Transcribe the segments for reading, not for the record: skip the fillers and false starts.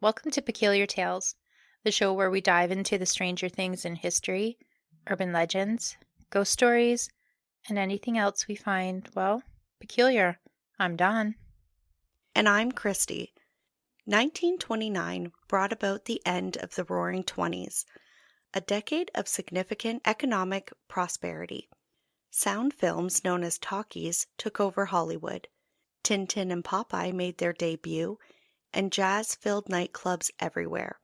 Welcome to Peculiar Tales, the show where we dive into the stranger things in history, urban legends, ghost stories, and anything else we find, well, peculiar. I'm Dawn. And I'm Christy. 1929 brought about the end of the Roaring Twenties, a decade of significant economic prosperity. Sound films known as talkies took over Hollywood. Tintin and Popeye made their debut, and jazz-filled nightclubs everywhere.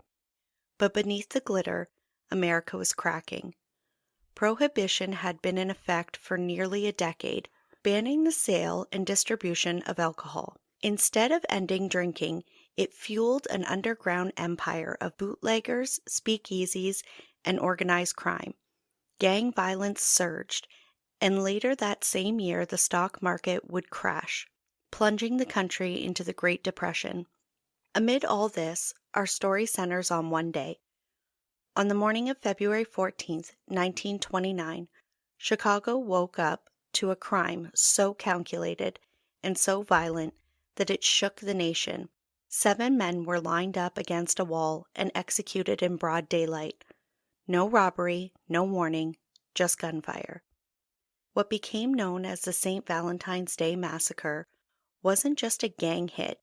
But beneath the glitter, America was cracking. Prohibition had been in effect for nearly a decade, banning the sale and distribution of alcohol. Instead of ending drinking, it fueled an underground empire of bootleggers, speakeasies, and organized crime. Gang violence surged, and later that same year the stock market would crash, plunging the country into the Great Depression. Amid all this, our story centers on one day. On the morning of February 14th, 1929, Chicago woke up to a crime so calculated and so violent that it shook the nation. 7 men were lined up against a wall and executed in broad daylight. No robbery, no warning, just gunfire. What became known as the St. Valentine's Day Massacre wasn't just a gang hit.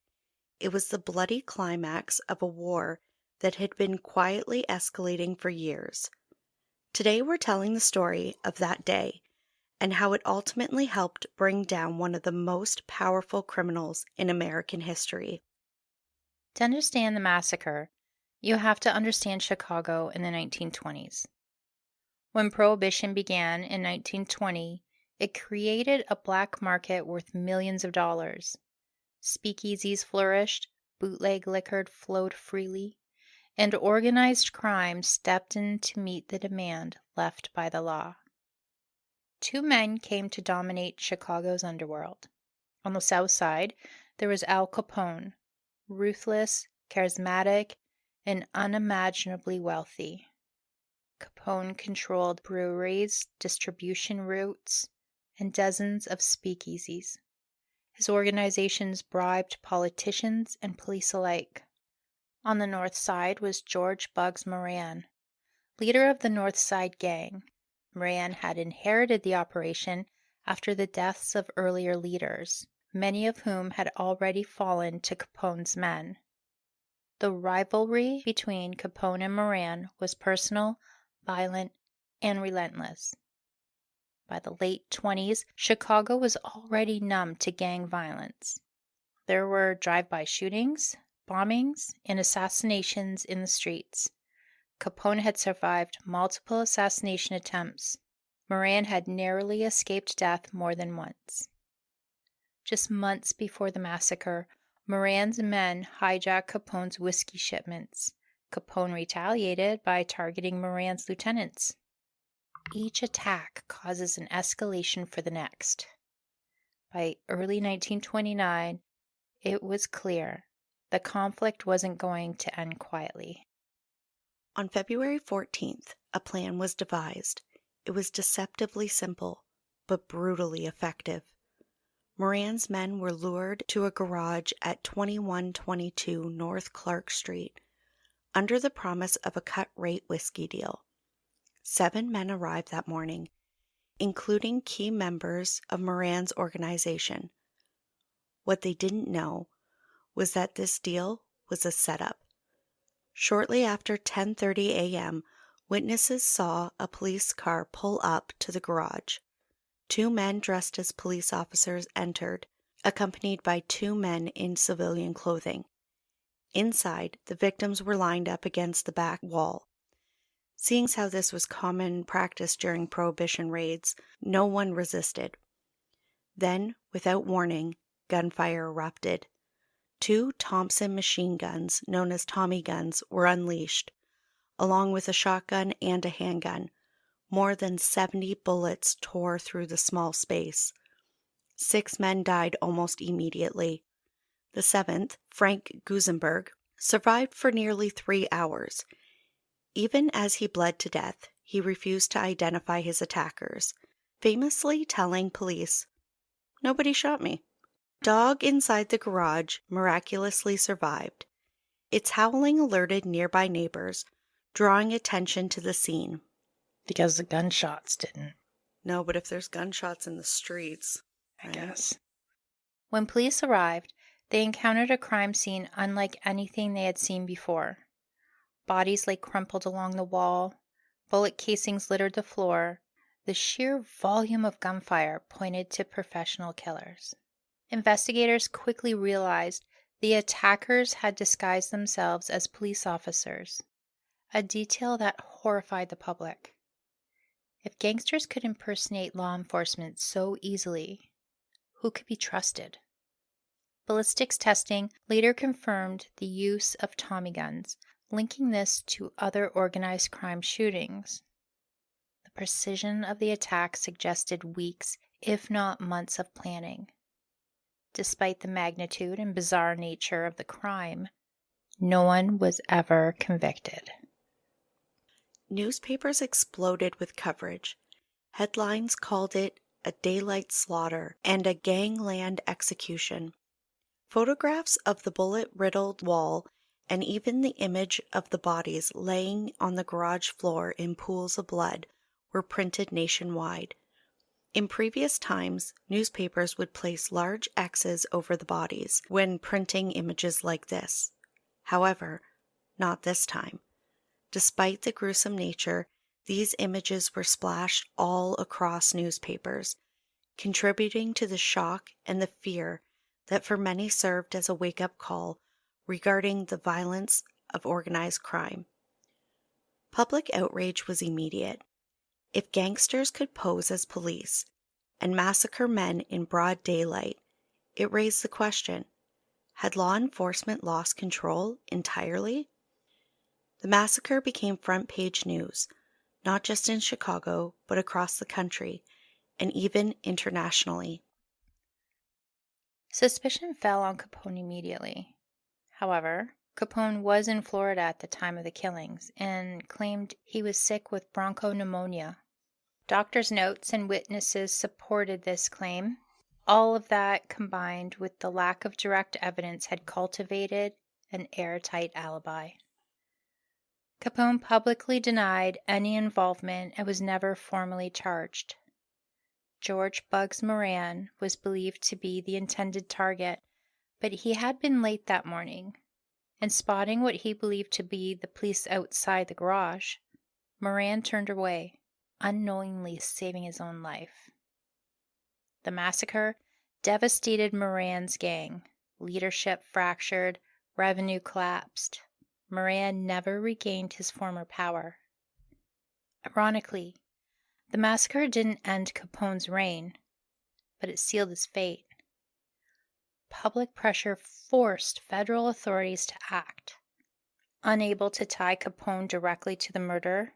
It was the bloody climax of a war that had been quietly escalating for years. Today we're telling the story of that day and how it ultimately helped bring down one of the most powerful criminals in American history. To understand the massacre, you have to understand Chicago in the 1920s. When Prohibition began in 1920, it created a black market worth millions of dollars. Speakeasies flourished, bootleg liquor flowed freely, and organized crime stepped in to meet the demand left by the law. 2 men came to dominate Chicago's underworld. On the south side, there was Al Capone, ruthless, charismatic, and unimaginably wealthy. Capone controlled breweries, distribution routes, and dozens of speakeasies. His organizations bribed politicians and police alike. On the north side was George Bugs Moran, leader of the North Side Gang. Moran had inherited the operation after the deaths of earlier leaders, many of whom had already fallen to Capone's men. The rivalry between Capone and Moran was personal, violent, and relentless. By the late 20s, Chicago was already numb to gang violence. There were drive-by shootings, bombings, and assassinations in the streets. Capone had survived multiple assassination attempts. Moran had narrowly escaped death more than once. Just months before the massacre, Moran's men hijacked Capone's whiskey shipments. Capone retaliated by targeting Moran's lieutenants. Each attack causes an escalation for the next. By early 1929, it was clear the conflict wasn't going to end quietly. On February 14th, a plan was devised. It was deceptively simple, but brutally effective. Moran's men were lured to a garage at 2122 North Clark Street under the promise of a cut-rate whiskey deal. 7 men arrived that morning, including key members of Moran's organization. What they didn't know was that this deal was a setup. Shortly after 10:30 a.m., witnesses saw a police car pull up to the garage. 2 men dressed as police officers entered, accompanied by 2 men in civilian clothing. Inside, the victims were lined up against the back wall. Seeing how this was common practice during Prohibition raids, no one resisted. Then, without warning, gunfire erupted. 2 Thompson machine guns, known as Tommy guns, were unleashed, along with a shotgun and a handgun. More than 70 bullets tore through the small space. 6 men died almost immediately. The 7th, Frank Gusenberg, survived for nearly 3 hours. Even as he bled to death, he refused to identify his attackers, famously telling police, "Nobody shot me." Dog inside the garage miraculously survived. Its howling alerted nearby neighbors, drawing attention to the scene. Because the gunshots didn't, No, but if there's gunshots in the streets, I right? guess. When police arrived, they encountered a crime scene unlike anything they had seen before. Bodies lay crumpled along the wall, bullet casings littered the floor. The sheer volume of gunfire pointed to professional killers. Investigators quickly realized the attackers had disguised themselves as police officers, a detail that horrified the public. If gangsters could impersonate law enforcement so easily, who could be trusted? Ballistics testing later confirmed the use of Tommy guns, linking this to other organized crime shootings. The precision of the attack suggested weeks, if not months, of planning. Despite the magnitude and bizarre nature of the crime, no one was ever convicted. Newspapers exploded with coverage. Headlines called it a daylight slaughter and a gangland execution. Photographs of the bullet-riddled wall and even the image of the bodies laying on the garage floor in pools of blood were printed nationwide. In previous times, newspapers would place large X's over the bodies when printing images like this. However, not this time. Despite the gruesome nature, these images were splashed all across newspapers, contributing to the shock and the fear that for many served as a wake-up call regarding the violence of organized crime. Public outrage was immediate. If gangsters could pose as police and massacre men in broad daylight, it raised the question, had law enforcement lost control entirely? The massacre became front-page news, not just in Chicago, but across the country, and even internationally. Suspicion fell on Capone immediately. However, Capone was in Florida at the time of the killings and claimed he was sick with bronchopneumonia. Doctors' notes and witnesses supported this claim. All of that combined with the lack of direct evidence had cultivated an airtight alibi. Capone publicly denied any involvement and was never formally charged. George Bugs Moran was believed to be the intended target, but he had been late that morning, and spotting what he believed to be the police outside the garage, Moran turned away, unknowingly saving his own life. The massacre devastated Moran's gang. Leadership fractured, revenue collapsed. Moran never regained his former power. Ironically, the massacre didn't end Capone's reign, but it sealed his fate. Public pressure forced federal authorities to act. Unable to tie Capone directly to the murder,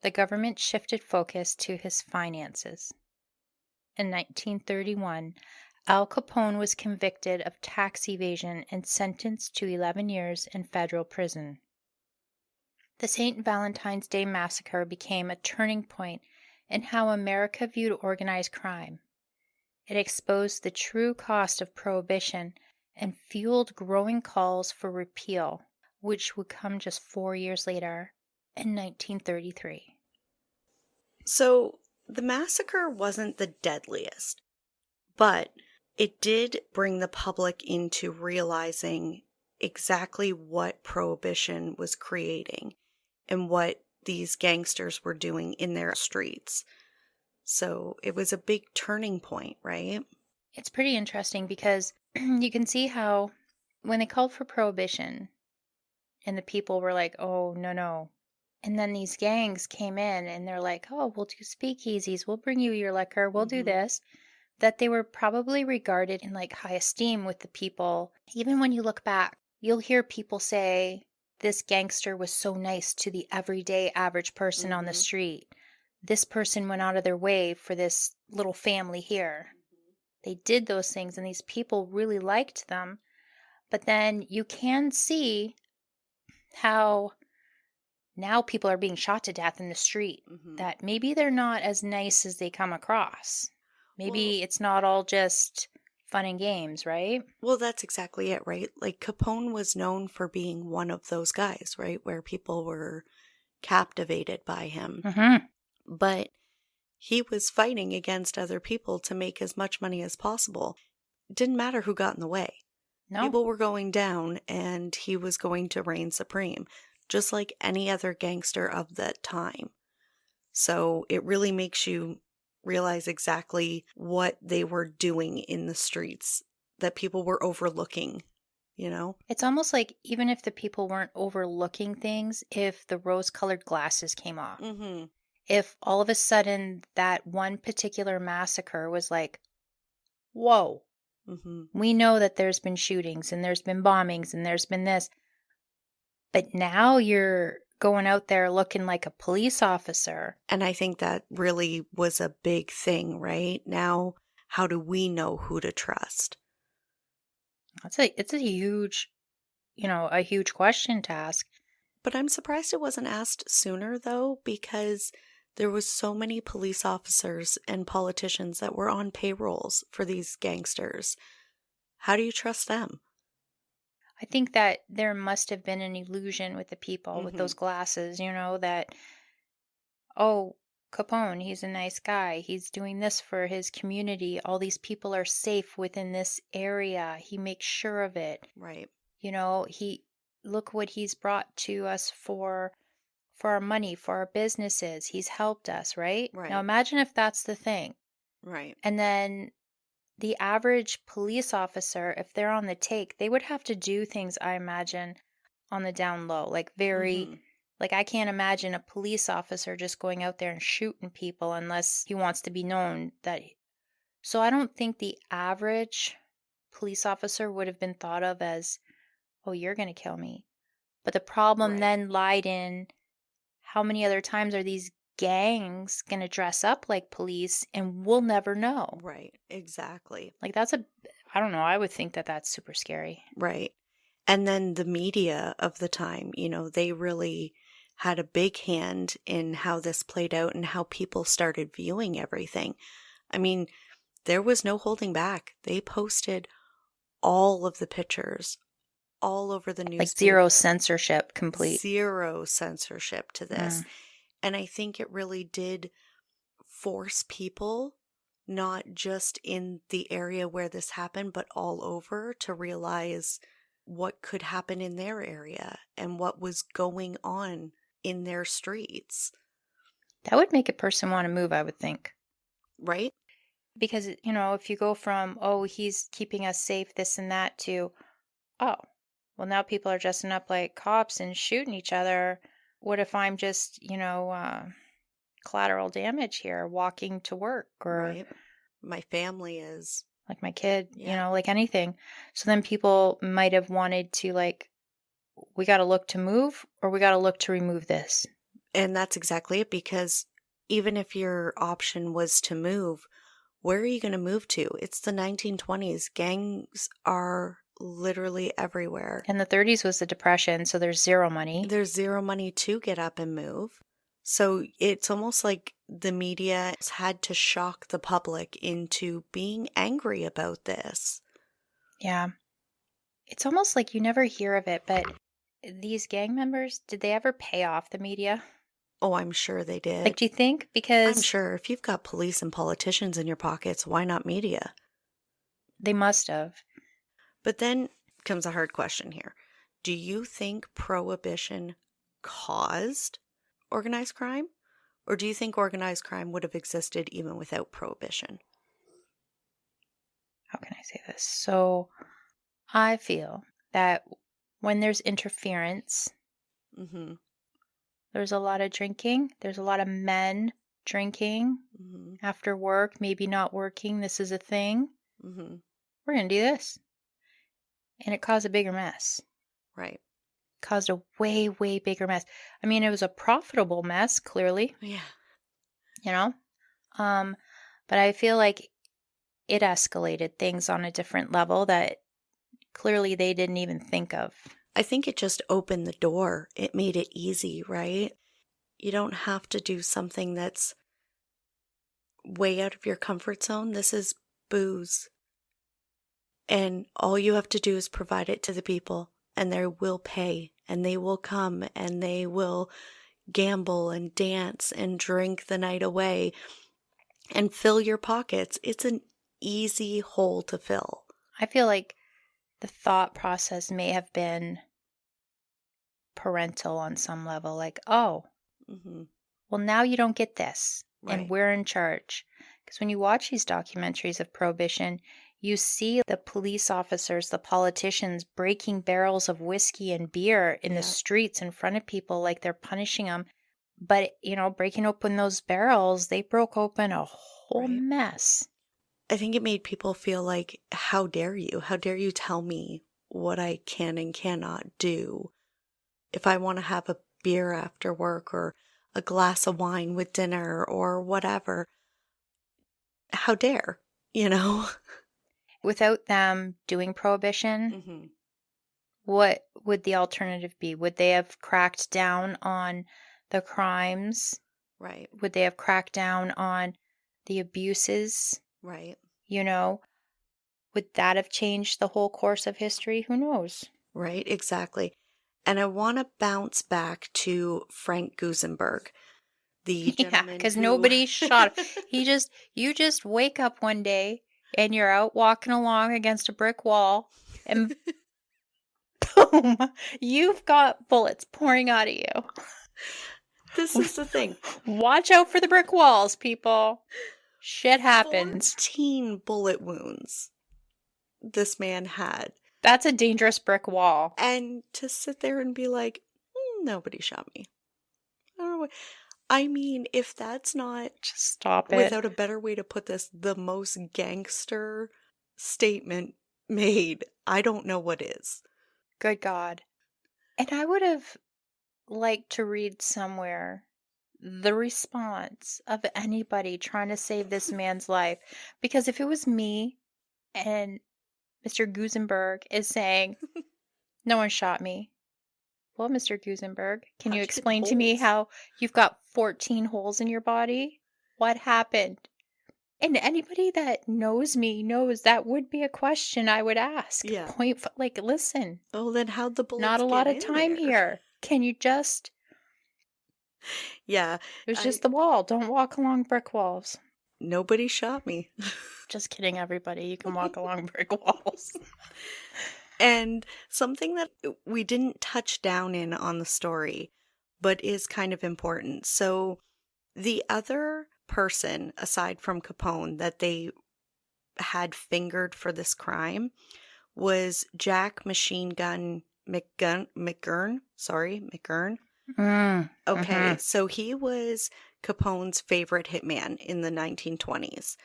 the government shifted focus to his finances. In 1931, Al Capone was convicted of tax evasion and sentenced to 11 years in federal prison. The St. Valentine's Day Massacre became a turning point in how America viewed organized crime. It exposed the true cost of Prohibition and fueled growing calls for repeal, which would come just 4 years later, in 1933. So, the massacre wasn't the deadliest, but it did bring the public into realizing exactly what Prohibition was creating and what these gangsters were doing in their streets. So it was a big turning point, right? It's pretty interesting because you can see how when they called for Prohibition and the people were like, oh, no, no. And then these gangs came in and they're like, oh, we'll do speakeasies. We'll bring you your liquor. We'll do this. That they were probably regarded in like high esteem with the people. Even when you look back, you'll hear people say, this gangster was so nice to the everyday average person on the street. This person went out of their way for this little family here. They did those things and these people really liked them. But then you can see how now people are being shot to death in the street, that maybe they're not as nice as they come across. Maybe it's not all just fun and games, right? Well, that's exactly it, right? Like Capone was known for being one of those guys, right? Where people were captivated by him. Mhm. But he was fighting against other people to make as much money as possible. It didn't matter who got in the way. No. People were going down and he was going to reign supreme, just like any other gangster of that time. So it really makes you realize exactly what they were doing in the streets that people were overlooking, you know? It's almost like even if the people weren't overlooking things, if the rose-colored glasses came off, Mm-hmm. if all of a sudden that one particular massacre was like, "Whoa, Mm-hmm. we know that there's been shootings and there's been bombings and there's been this, but now you're going out there looking like a police officer." And I think that really was a big thing, right? Now, how do we know who to trust? It's a huge, a huge question to ask. But I'm surprised it wasn't asked sooner, though, because there was so many police officers and politicians that were on payrolls for these gangsters. How do you trust them? I think that there must have been an illusion with the people with Mm-hmm. those glasses, that, oh, Capone, he's a nice guy. He's doing this for his community. All these people are safe within this area. He makes sure of it. Right. He look what he's brought to us for our money, for our businesses. He's helped us, right? Now Right. imagine if that's the thing. Right. And then the average police officer, if they're on the take, they would have to do things, I imagine, on the down low, like very Mm-hmm. like I can't imagine a police officer just going out there and shooting people unless he wants to be known so I don't think the average police officer would have been thought of as, "Oh, you're going to kill me." But the problem Right. then lied in how many other times are these gangs going to dress up like police and we'll never know. Right. Exactly. Like I don't know, I would think that that's super scary. Right. And then the media of the time, they really had a big hand in how this played out and how people started viewing everything. I mean, there was no holding back. They posted all of the pictures all over the Like zero newspaper. censorship complete. Zero censorship to this. Mm. And I think it really did force people, not just in the area where this happened, but all over, to realize what could happen in their area and what was going on in their streets, That would make a person wanna move, I would think. right? Because, if you go from, "Oh, he's keeping us safe, this and that," to, "Oh, well, now people are dressing up like cops and shooting each other. What if I'm just, collateral damage here, walking to work or Right. My family is, like my kid," yeah. like anything. So then people might have wanted to, like, "We gotta look to move or we gotta look to remove this." And that's exactly it, because even if your option was to move, where are you going to move to? It's the 1920s. Gangs are literally everywhere. And the '30s was the depression, so there's 0 money. There's zero money to get up and move. So it's almost like the media has had to shock the public into being angry about this. Yeah. It's almost like you never hear of it, but these gang members, did they ever pay off the media? Oh, I'm sure they Like, did. do you think? I'm Because sure if you've got police and politicians in your pockets, why not media? they must have. But then comes a hard question here. Do you think prohibition caused organized crime? Or do you think organized crime would have existed even without prohibition? How can I say this? So I feel that when there's interference, Mm-hmm. there's a lot of drinking. There's a lot of men drinking Mm-hmm. after work, maybe not working. This is a thing. Mm-hmm. We're going to do this. And it caused a bigger mess. Right. Caused a way, way bigger mess. I mean, it was a profitable mess, clearly, Yeah. you know? Um, but I feel like it escalated things on a different level that clearly they didn't even think of. I think it just opened the door. It made it easy, right? You don't have to do something that's way out of your comfort zone. This is booze. And all you have to do is provide it to the people, and they will pay, and they will come, and they will gamble and dance and drink the night away and fill your pockets. It's an easy hole to fill. I feel like the thought process may have been parental on some level, like, oh, Hmm. well, now you don't get this, and Right. we're in charge. Because when you watch these documentaries of Prohibition, you see the police officers, the politicians breaking barrels of whiskey and beer in the Yeah. streets in front of people like they're punishing them. But, breaking open those barrels, they broke open a whole Right. mess. I think it made people feel like, how dare you? How dare you tell me what I can and cannot do? If I want to have a beer after work or a glass of wine with dinner or whatever, how dare, you know? Without them doing Prohibition, Hmm. what would the alternative be? Would they have cracked down on the crimes? Right. Would they have cracked down on the abuses? Right. You know, would that have changed the whole course of history? Who knows? Right. Exactly. And I want to bounce back to Frank Gusenberg, the Yeah, gentleman because who. nobody shot him. You just wake up one day and you're out walking along against a brick wall and boom, you've got bullets pouring out of This you. is the thing. Watch out for the brick walls, people. Shit happens. 14 bullet wounds this man had. That's a dangerous brick wall. And to sit there and be like, nobody shot me. I don't know what. I mean, if that's not, Just stop it. without a better way to put this, the most gangster statement made, I don't know what is. Good God. And I would have liked to read somewhere the response of anybody trying to save this man's life. Because if it was me and Mr. Gusenberg is saying, no one shot me. Well, Mr. Gusenberg, can you How'd you get the explain to me holes? how you've got 14 holes in your body? What happened? And anybody that knows me knows that would be a question I would ask. Yeah. Like, listen, Oh, then how'd the not bullets a get lot of in time there? here. Can you just, Yeah, it was I just the wall. Don't walk along brick walls. nobody shot me. Just kidding, everybody. You can walk along brick walls. And something that we didn't touch down in on the story, but is kind of important. So, the other person, aside from Capone, that they had fingered for this crime was Jack Machine Gun McGurn. Sorry, McGurn. Okay, Mm-hmm. so he was Capone's favorite hitman in the 1920s.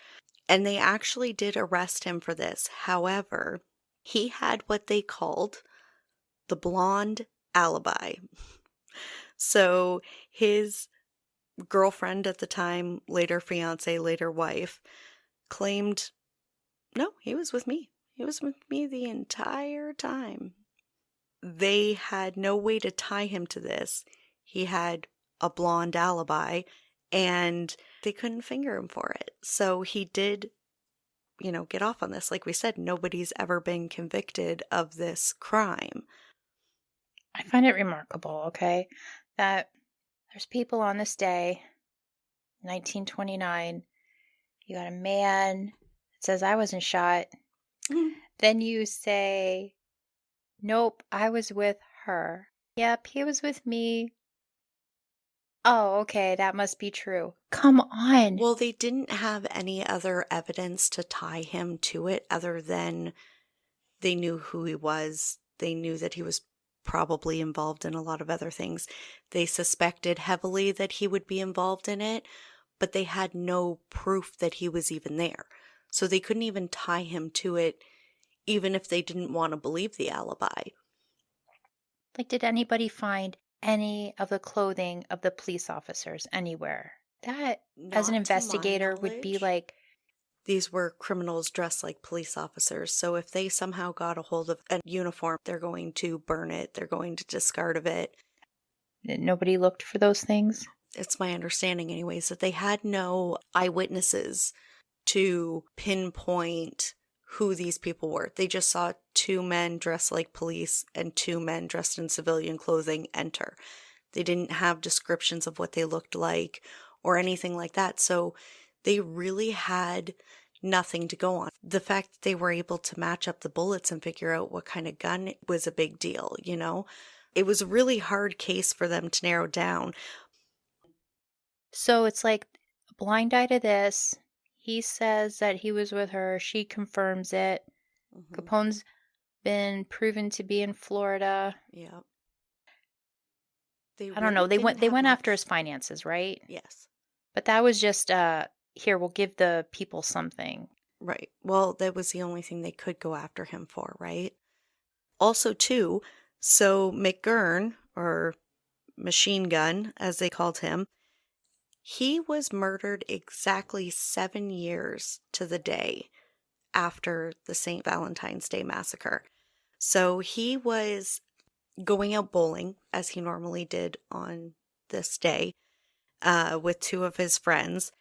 And they actually did arrest him for this. However, he had what they called the blonde alibi. So his girlfriend at the time, later fiance, later wife, claimed, no, he was with me. He was with me the entire time. They had no way to tie him to this. He had a blonde alibi and they couldn't finger him for it. So he did, get off on this. Like we said, nobody's ever been convicted of this crime. I find it remarkable, okay, that there's people on this day, 1929, you got a man that says, I wasn't shot. Then you say, nope, I was with her. Yep, he was with me. Oh, okay, that must be true. Come on. Well, they didn't have any other evidence to tie him to it other than they knew who he was. They knew that he was probably involved in a lot of other things. They suspected heavily that he would be involved in it, but they had no proof that he was even there. So they couldn't even tie him to it, even if they didn't want to believe the alibi. Like, did anybody find any of the clothing of the police officers anywhere? That, as an Not to my investigator, would be knowledge. like, These were criminals dressed like police officers. So if they somehow got a hold of a uniform, they're going to burn it, they're going to discard of it. nobody looked for those things. It's my understanding, anyways, that they had no eyewitnesses to pinpoint who these people were. They just saw two men dressed like police and two men dressed in civilian clothing enter. They didn't have descriptions of what they looked like or anything like that. So they really had nothing to go on. The fact that they were able to match up the bullets and figure out what kind of gun was a big deal, you know? It was a really hard case for them to narrow down. So it's like a blind eye to this. He says that he was with her. She confirms it. Hmm. Capone's been proven to be in Florida. Yeah. They I don't know. really They didn't went they have went after much. his finances, right? Yes. But that was just here, we'll give the people something. Right. Well, that was the only thing they could go after him for, right? Also, too, so McGurn, or Machine Gun, as they called him, he was murdered exactly 7 years to the day after the St. Valentine's Day massacre. So he was going out bowling, as he normally did on this day, with two of his friends.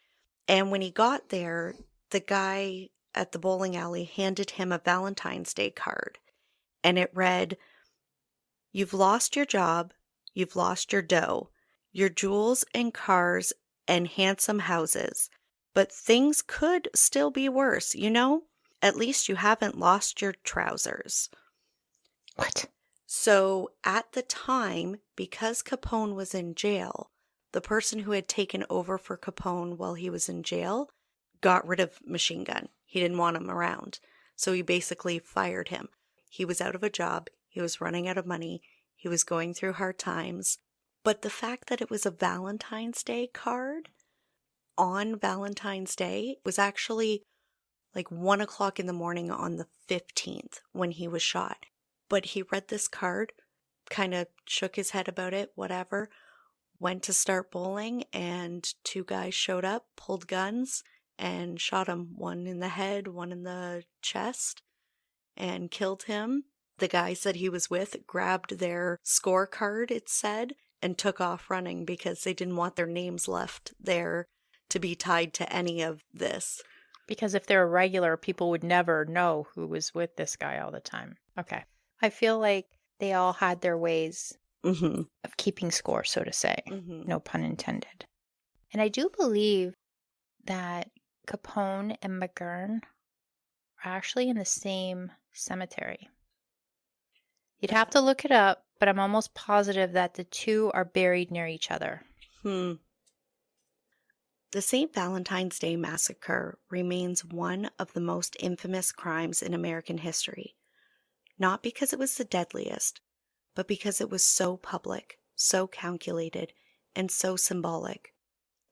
And when he got there, the guy at the bowling alley handed him a Valentine's Day card. And it read, "You've lost your job, you've lost your dough, your jewels and cars and handsome houses. But things could still be worse, you know? At least you haven't lost your trousers." What? So at the time, because Capone was in jail, the person who had taken over for Capone while he was in jail got rid of Machine Gun. He didn't want him around. So he basically fired him. He was out of a job. He was running out of money. He was going through hard times. But the fact that it was a Valentine's Day card on Valentine's Day was actually like 1 o'clock in the morning on the 15th when he was shot. But he read this card, kind of shook his head about it, whatever, went to start bowling, and two guys showed up, pulled guns, and shot him. One in the head, one in the chest, and killed him. The guys that he was with grabbed their scorecard, it said, and took off running because they didn't want their names left there to be tied to any of this. Because if they're regular, people would never know who was with this guy all the time. Okay. I feel like they all had their ways Mm-hmm. of keeping score, so to say. Mm-hmm. No pun intended. And I do believe that Capone and McGurn are actually in the same cemetery. You'd have to look it up, but I'm almost positive that the two are buried near each other. The St. Valentine's Day Massacre remains one of the most infamous crimes in American history, not because it was the deadliest, but because it was so public, so calculated, and so symbolic.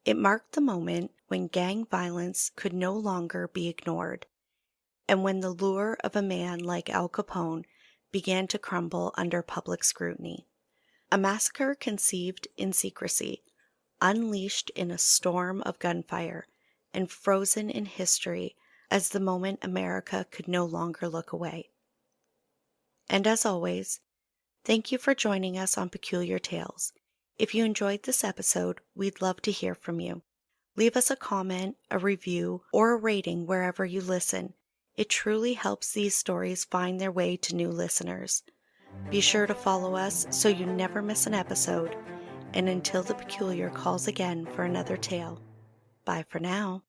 It marked the moment when gang violence could no longer be ignored, and when the lure of a man like Al Capone began to crumble under public scrutiny. A massacre conceived in secrecy, unleashed in a storm of gunfire, and frozen in history as the moment America could no longer look away. And as always, thank you for joining us on Peculiar Tales. If you enjoyed this episode, we'd love to hear from you. Leave us a comment, a review, or a rating wherever you listen. It truly helps these stories find their way to new listeners. Be sure to follow us so you never miss an episode. And until the Peculiar calls again for another tale, bye for now.